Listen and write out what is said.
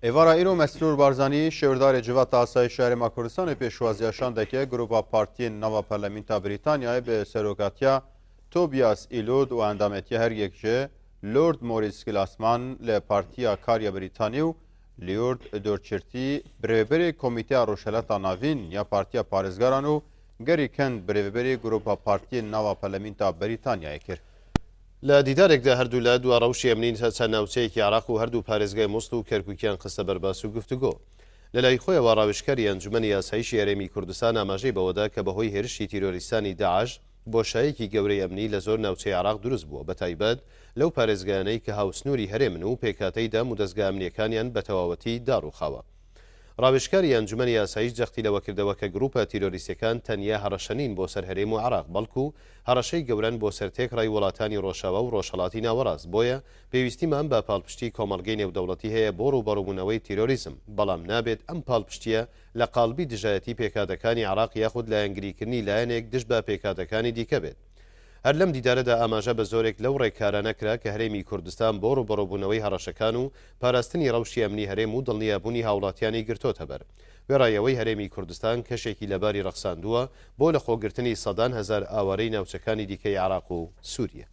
ایوارا ایرو مسرور بارزانی شوردار جوات آسایشار کردستان پیشوازی شاندکه گروپا پارتی نوا پارلمانتا بریتانیا به سروکاتیا توبیاس ایلود و اندامتی هر یک جه لورد موریس گلاسمان لپارتیا کاریا بریتانیو لیورد دورچرتی برهبری کمیته روشلتا ناوین یا پارتیا پارزگارانو گری کند برهبری گروپا پارتی نوا پارلمانتا بریتانیا کرد. لە دیدارێکدا هەردوو لە دووە ڕەوشی ئەمنین چەند ناوچەیەکی عراق و هەردوو پارێزگای مۆسڵ و کەرکووکیان خستە بەرباس و گفتوگۆ لە لای خۆیەوە ڕاوێژکەری ئەنجومەنی یاساییشی هەرێمی کوردستان ئاماژەی بەوەدا کە بەهۆی هێرشی تیرۆریستانی داعش بۆشایەکی گەورەی ئەمنی لە زۆر ناوچەی عراق دروست بووە بەتایبەت لەو پارێزگایانەی کە هاوسنووری هەرێمن و پێکاتەیدا مودەستگا ئەمنیەکانیان بە تەواوەتی داڕوخاوە. ڕاوێژکاری ئەنجومەنی یاساییش جەختی لەوە کردەوە کە گروپە تیرۆریستەکان تەنیا هەڕەشەنین بۆ سەر هەرێم و عراق بەڵکو هەڕەشەی گەورەن بۆ سەرتێکڕای وڵاتانی ڕۆژاوا و ڕۆژهەڵاتی ناوەڕاست بۆیە پێویستیمان بە پاڵپشتی کۆمەڵگەی نێودەوڵەتی هەیە بۆ ڕووبەڕووبوونەوەی تیرۆریزم بەڵام نابێت ئەم پاڵپشتیە لە قالبی دژایەتی پێکاتەکانی عراق یاخود لایەنگریکردنی لایەنێک دژ بە پێکاتەکانی دیکە بێت. هەر لەم دیدارەدا ئاماژە بە زۆرێک لەو ڕێککارانە کرا کە هەرێمی کوردستان بۆ ڕووبەڕووبوونەوەی هەڕەشەکان و پاراستنی ڕەوشی ئەمنی هەرێم و دڵنیابوونی هاوڵاتیانی گرتۆتە بەر. وێڕایەوەی هەرێمی کوردستان کەشێکی لەباری ڕەخساندووە بۆ لە خۆگرتنی سەدان هەزار ئاوارەی ناوچەکانی دیکەی عراق و سووریە.